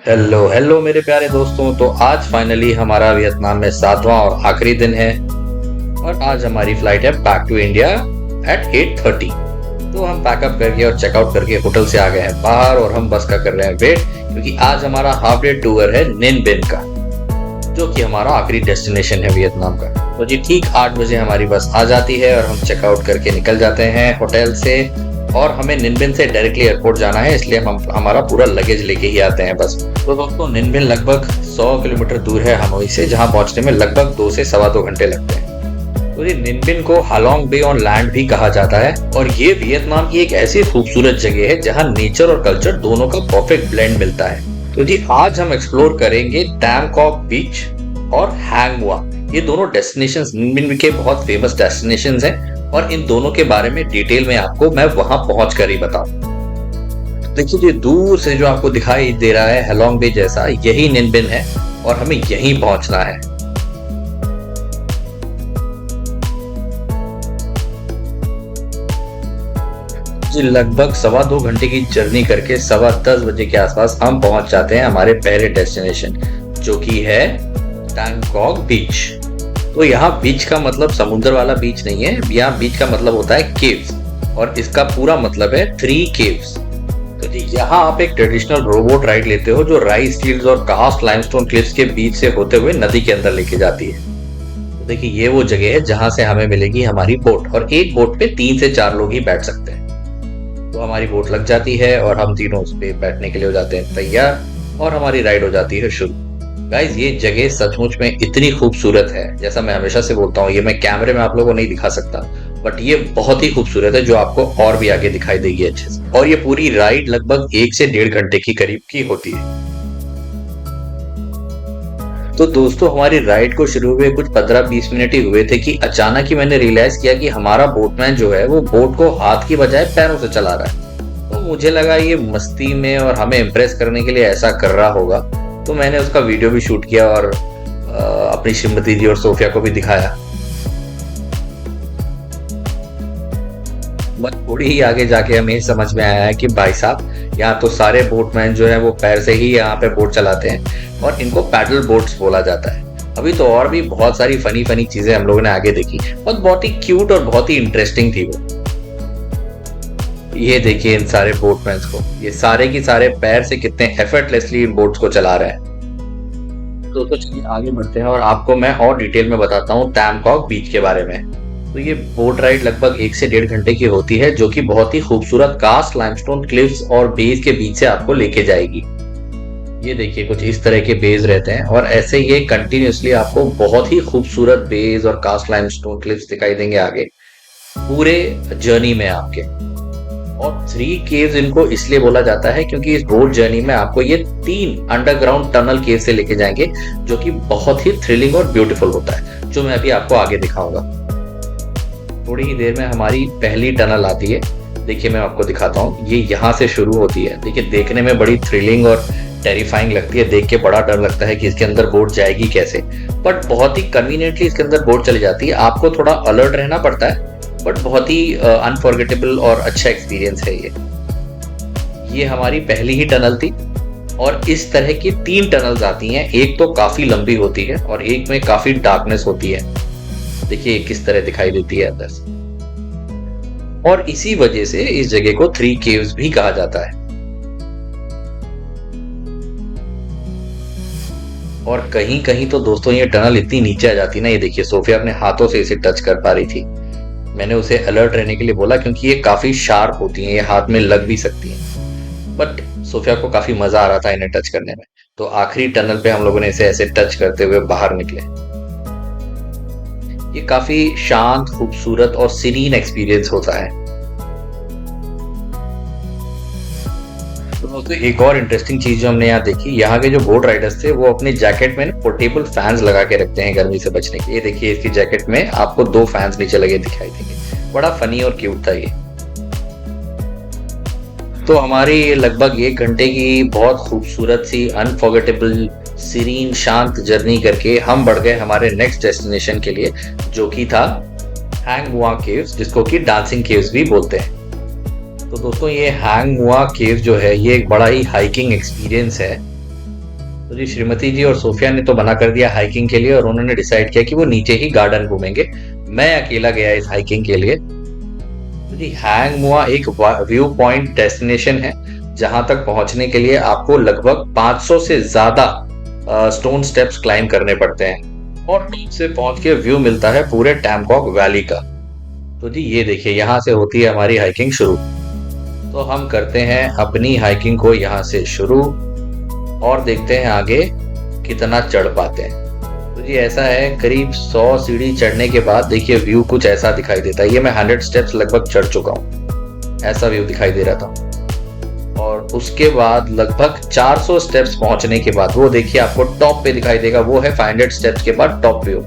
Hello hello मेरे प्यारे दोस्तों। तो आज फाइनली हमारा वियतनाम में 7वां और आखिरी दिन है और आज हमारी फ्लाइट है बैक टू इंडिया एट 8:30। तो हम पैकअप करके और चेकआउट करके होटल से आ गए हैं बाहर और हम बस का कर रहे हैं वेट, क्योंकि आज हमारा हाफ डे टूर है निन बिन का, जो कि हमारा आखिरी डेस्टिनेशन है वियतनाम का। तो जी ठीक 8 बजे हमारी बस आ जाती है और हम चेकआउट करके निकल जाते हैं होटल से। और हमें निनबिन से डायरेक्टली एयरपोर्ट जाना है, इसलिए हम हमारा पूरा लगेज लेके ही आते हैं बस। तो दोस्तों निनबिन लगभग 100 किलोमीटर दूर है हनोई से, जहां पहुंचने में लगभग 2 से सवा 2 घंटे लगते हैं। तो ये निनबिन को हालोंग बे ऑन लैंड भी कहा जाता है और ये वियतनाम की एक ऐसी खूबसूरत जगह है जहाँ नेचर और कल्चर दोनों का परफेक्ट ब्लेंड मिलता है। तो जी आज हम एक्सप्लोर करेंगे टैम कॉक बीच और हैंग मुआ। ये दोनों डेस्टिनेशंस निनबिन के बहुत फेमस डेस्टिनेशंस हैं और इन दोनों के बारे में डिटेल में आपको मैं वहां पहुंच कर ही बताऊं। देखिए ये दूर से जो आपको दिखाई दे रहा है हेलोंग बे जैसा, यही निनबिन है और हमें यहीं पहुंचना है। जी लगभग सवा 2 घंटे की जर्नी करके 10:15 बजे के आसपास हम पहुंच जाते हैं हमारे पहले डेस्टिनेशन, जो कि है टैम कॉक बीच। तो यहाँ बीच का मतलब समुद्र वाला बीच नहीं है, यहाँ बीच का मतलब होता है केव्स और इसका पूरा मतलब है 3 केव्स। तो जी यहाँ आप एक ट्रेडिशनल रोबोट राइड लेते हो जो राइस फील्ड्स और कास्ट लाइमस्टोन क्लिफ्स के बीच से होते हुए नदी के अंदर लेके जाती है। तो देखिए ये वो जगह है जहां से हमें मिलेगी हमारी बोट और एक बोट पे 3 से 4 लोग ही बैठ सकते हैं। तो हमारी बोट लग जाती है और हम तीनों उस पे बैठने के लिए हो जाते हैं तैयार और हमारी राइड हो जाती है शुरू। गाइज ये जगह सचमुच में इतनी खूबसूरत है, जैसा मैं हमेशा से बोलता हूँ, ये मैं कैमरे में आप लोगों को नहीं दिखा सकता, बट ये बहुत ही खूबसूरत है जो आपको और भी आगे दिखाई देगी अच्छे से। और ये पूरी राइड लगभग 1 से 1.5 घंटे की करीब की होती है। तो दोस्तों हमारी राइड को शुरू हुए कुछ 15-20 मिनट ही हुए थे कि अचानक ही मैंने रियलाइज किया कि हमारा बोटमैन जो है वो बोट को हाथ की बजाय पैरों से चला रहा है। तो मुझे लगा ये मस्ती में और हमें इम्प्रेस करने के लिए ऐसा कर रहा होगा, तो मैंने उसका वीडियो भी शूट किया और अपनी श्रीमती जी और सोफिया को भी दिखाया। बट थोड़ी ही आगे जाके हमें समझ में आया है कि भाई साहब यहाँ तो सारे बोटमैन जो है वो पैर से ही यहाँ पे बोट चलाते हैं और इनको पैडल बोट्स बोला जाता है। अभी तो और भी बहुत सारी फनी फनी चीजें हम लोगों ने आगे देखी और बहुत ही क्यूट और बहुत ही इंटरेस्टिंग थी वो। ये देखिए इन सारे बोटमैन्स को, ये सारे की सारे पैर से कितने एफर्टलेसली इन बोट्स को चला रहे हैं। तो चलिए आगे बढ़ते हैं और आपको मैं और डिटेल में बताता हूँ टैम कॉक बीच के बारे में। तो ये बोट राइड लगभग 1 से 1.5 घंटे की होती है, जो कि बहुत ही खूबसूरत कास्ट लाइमस्टोन क्लिफ्स और बेस के बीच से आपको लेके जाएगी। ये देखिए कुछ इस तरह के बेस रहते हैं और ऐसे ये कंटिन्यूसली आपको बहुत ही खूबसूरत बेस और कास्ट लाइमस्टोन क्लिफ्स दिखाई देंगे आगे पूरे जर्नी में आपके। और 3 केव्स इनको इसलिए बोला जाता है क्योंकि इस बोट जर्नी में आपको ये 3 अंडरग्राउंड टनल केव से लेके जाएंगे, जो कि बहुत ही थ्रिलिंग और ब्यूटीफुल होता है, जो मैं अभी आपको आगे दिखाऊंगा। थोड़ी ही देर में हमारी पहली टनल आती है। देखिए मैं आपको दिखाता हूँ, ये यहाँ से शुरू होती है। देखिए देखने में बड़ी थ्रिलिंग और टेरिफाइंग लगती है, देख के बड़ा डर लगता है कि इसके अंदर बोट जाएगी कैसे, बट बहुत ही कन्वीनियंटली इसके अंदर बोट चली जाती है। आपको थोड़ा अलर्ट रहना पड़ता है, बट बहुत ही अनफॉरगेटेबल और अच्छा एक्सपीरियंस है ये हमारी पहली ही टनल थी और इस तरह की 3 टनल्स आती हैं। एक तो काफी लंबी होती है और एक में काफी डार्कनेस होती है। देखिए किस तरह दिखाई देती है अंदर से, और इसी वजह से इस जगह को 3 केव्स भी कहा जाता है। और कहीं कहीं तो दोस्तों ये टनल इतनी नीचे आ जाती ना, ये देखिए सोफिया अपने हाथों से इसे टच कर पा रही थी। मैंने उसे अलर्ट रहने के लिए बोला क्योंकि ये काफी शार्प होती हैं, ये हाथ में लग भी सकती हैं, बट सोफिया को काफी मजा आ रहा था इन्हें टच करने में। तो आखिरी टनल पे हम लोगों ने इसे ऐसे टच करते हुए बाहर निकले। ये काफी शांत, खूबसूरत और सीरीन एक्सपीरियंस होता है। तो एक और इंटरेस्टिंग चीज जो हमने यहाँ देखी, यहाँ के जो बोट राइडर्स थे वो अपने जैकेट में पोर्टेबल फैंस लगा के रखते हैं गर्मी से बचने के लिए। देखिए इसकी जैकेट में आपको 2 फैंस नीचे लगे दिखाई देंगे, बड़ा फनी और क्यूट था ये। तो हमारी लगभग 1 घंटे की बहुत खूबसूरत सी अनफॉरगेटेबल सीरीन शांत जर्नी करके हम बढ़ गए हमारे नेक्स्ट डेस्टिनेशन के लिए, जो कि था हैंग मुआ केव्स, जिसको कि डांसिंग केव्स भी बोलते हैं। तो दोस्तों ये हैंग मुआ केव जो है ये एक बड़ा ही हाइकिंग एक्सपीरियंस है तो जी श्रीमती जी और सोफिया ने तो मना कर दिया हाइकिंग के लिए और उन्होंने डिसाइड किया कि वो नीचे ही गार्डन घूमेंगे। मैं अकेला गया इस हाइकिंग के लिए। तो जी हैंग मुआ एक व्यू पॉइंट डेस्टिनेशन है जहां तक पहुंचने के लिए आपको लगभग 500 से ज्यादा स्टोन स्टेप्स क्लाइम करने पड़ते हैं और टॉप से पहुंच के व्यू मिलता है पूरे टैमकॉक वैली का। तो जी ये देखिए यहाँ से होती है हमारी हाइकिंग शुरू। तो हम करते हैं अपनी हाइकिंग को यहाँ से शुरू और देखते हैं आगे कितना चढ़ पाते हैं। तो जी ऐसा है करीब 100 सीढ़ी चढ़ने के बाद देखिए व्यू कुछ ऐसा दिखाई देता है। ये मैं 100 स्टेप्स लगभग चढ़ चुका हूँ, ऐसा व्यू दिखाई दे रहा था। और उसके बाद लगभग 400 स्टेप्स पहुंचने के बाद वो देखिए आपको टॉप पे दिखाई देगा, वो है 500 स्टेप्स के बाद टॉप व्यू।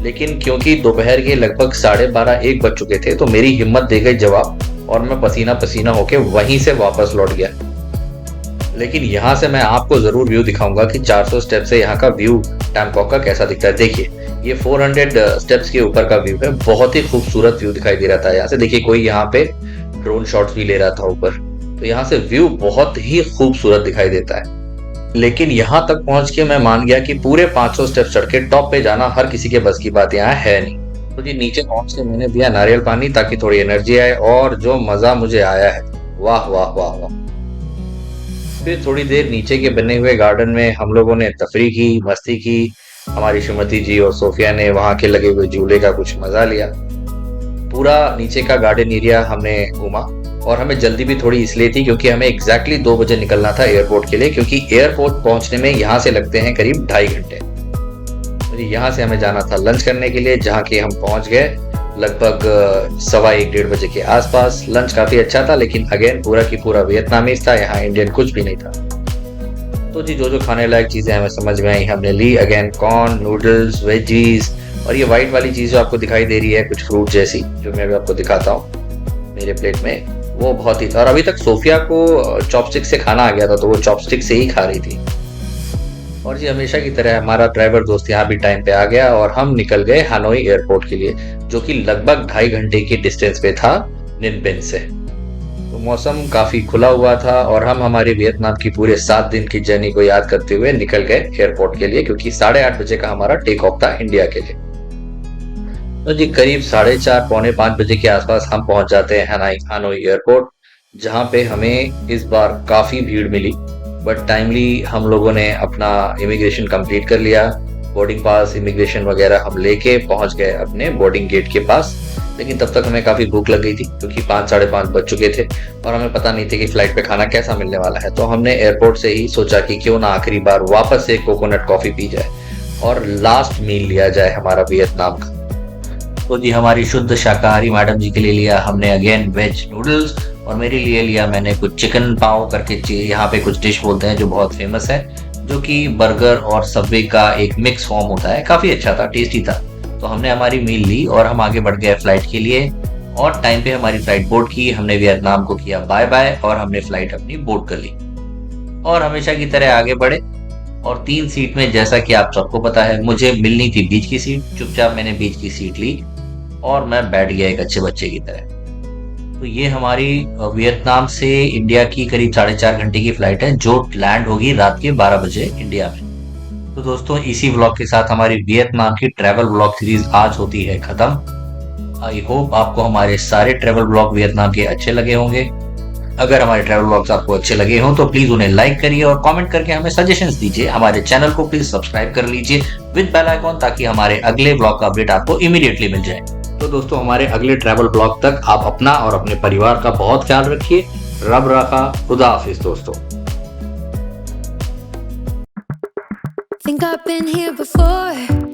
लेकिन क्योंकि दोपहर के लगभग 12:30-1 बज चुके थे तो मेरी हिम्मत दे गई जवाब और मैं पसीना पसीना होके वहीं से वापस लौट गया। लेकिन यहाँ से मैं आपको जरूर व्यू दिखाऊंगा कि 400 स्टेप से यहाँ का व्यू टैमकॉक का कैसा दिखता है। देखिए ये 400 स्टेप्स के ऊपर का व्यू है, बहुत ही खूबसूरत व्यू दिखाई दे रहा था यहाँ से। देखिए कोई यहाँ पे ड्रोन शॉट्स भी ले रहा था ऊपर, तो यहाँ से व्यू बहुत ही खूबसूरत दिखाई देता है। लेकिन यहाँ तक पहुंच के मैं मान गया कि पूरे 500 स्टेप चढ़ के टॉप पे जाना हर किसी के बस की बात यहाँ है नहीं। तो जी नीचे पहुंच के मैंने पिया नारियल पानी ताकि थोड़ी एनर्जी आए और जो मजा मुझे आया है, वाह वाह वाह वाह। फिर थोड़ी देर नीचे के बने हुए गार्डन में हम लोगों ने तफरी की, मस्ती की। हमारी श्रीमती जी और सोफिया ने वहां के लगे हुए झूले का कुछ मजा लिया। पूरा नीचे का गार्डन एरिया हमने घूमा और हमें जल्दी भी थोड़ी इसलिए थी क्योंकि हमें एग्जैक्टली 2 बजे निकलना था एयरपोर्ट के लिए, क्योंकि एयरपोर्ट पहुंचने में यहाँ से लगते हैं करीब 2.5 घंटे। तो यहाँ से हमें जाना था लंच करने के लिए, जहाँ के हम पहुंच गए लगभग 1:15-1:30 बजे के आसपास। लंच काफी अच्छा था लेकिन अगेन पूरा की पूरा वियतनामीज था, यहाँ इंडियन कुछ भी नहीं था। तो जी जो जो खाने लायक चीजें हमें समझ में आई हमने ली। अगेन कॉर्न, नूडल्स, वेजीज और ये व्हाइट वाली चीज जो आपको दिखाई दे रही है कुछ फ्रूट जैसी, जो मैं भी आपको दिखाता हूँ मेरे प्लेट में, वो बहुत ही। और अभी तक सोफिया को चॉपस्टिक से खाना आ गया था तो वो चॉपस्टिक से ही खा रही थी। और जी हमेशा की तरह हमारा ड्राइवर दोस्त यहाँ भी टाइम पे आ गया और हम निकल गए हनोई एयरपोर्ट के लिए, जो कि लगभग 2.5 घंटे की डिस्टेंस पे था निन बिन से। तो मौसम काफी खुला हुआ था और हम हमारी वियतनाम की पूरे 7 दिन की जर्नी को याद करते हुए निकल गए एयरपोर्ट के लिए, क्योंकि 8:30 बजे का हमारा टेक ऑफ था इंडिया के लिए। तो जी करीब 4:30-4:45 बजे के आसपास हम पहुंच जाते हैं हनोई एयरपोर्ट, जहां पे हमें इस बार काफी भीड़ मिली। बट टाइमली हम लोगों ने अपना इमिग्रेशन कंप्लीट कर लिया। बोर्डिंग पास, इमिग्रेशन वगैरह हम लेके पहुंच गए अपने बोर्डिंग गेट के पास। लेकिन तब तक हमें काफी भूख लग गई थी क्योंकि 5-5:30 बज चुके थे और हमें पता नहीं था कि फ्लाइट पे खाना कैसा मिलने वाला है। तो हमने एयरपोर्ट से ही सोचा कि क्यों ना आखिरी बार वापस से कोकोनट कॉफी पी जाए और लास्ट मील लिया जाए हमारा वियतनाम का। तो जी हमारी शुद्ध शाकाहारी मैडम जी के लिए लिया हमने अगेन वेज नूडल्स और मेरे लिए लिया मैंने कुछ चिकन पाव करके, यहाँ पे कुछ डिश बोलते हैं जो बहुत फेमस है, जो कि बर्गर और सबवे का एक मिक्स फॉर्म होता है। काफी अच्छा था, टेस्टी था। तो हमने हमारी मील ली और हम आगे बढ़ गए फ्लाइट के लिए और टाइम पे हमारी फ्लाइट बोर्ड की। हमने वियतनाम को किया बाय बाय और हमने फ्लाइट अपनी बोर्ड कर ली और हमेशा की तरह आगे बढ़े। और 3 सीट में, जैसा कि आप सबको पता है, मुझे मिलनी थी बीच की सीट। चुपचाप मैंने बीच की सीट ली और मैं बैठ गया एक अच्छे बच्चे की तरह। तो ये हमारी वियतनाम से इंडिया की करीब 4.5 घंटे की फ्लाइट है, जो लैंड होगी रात के 12 बजे इंडिया में। तो दोस्तों इसी व्लॉग के साथ हमारी वियतनाम की ट्रैवल व्लॉग सीरीज आज होती है खत्म। आई होप आपको हमारे सारे ट्रैवल व्लॉग वियतनाम के अच्छे लगे होंगे। अगर हमारे ट्रैवल व्लॉग्स आपको अच्छे लगे हों तो प्लीज उन्हें लाइक करिए और कमेंट करके हमें सजेशंस दीजिए। हमारे चैनल को प्लीज सब्सक्राइब कर लीजिए विद बेल आइकॉन, ताकि हमारे अगले व्लॉग का अपडेट आपको इमीडिएटली मिल जाए। तो दोस्तों हमारे अगले ट्रैवल ब्लॉग तक आप अपना और अपने परिवार का बहुत ख्याल रखिए। रब रखा, खुदा हाफिज दोस्तों। Think I've been here before.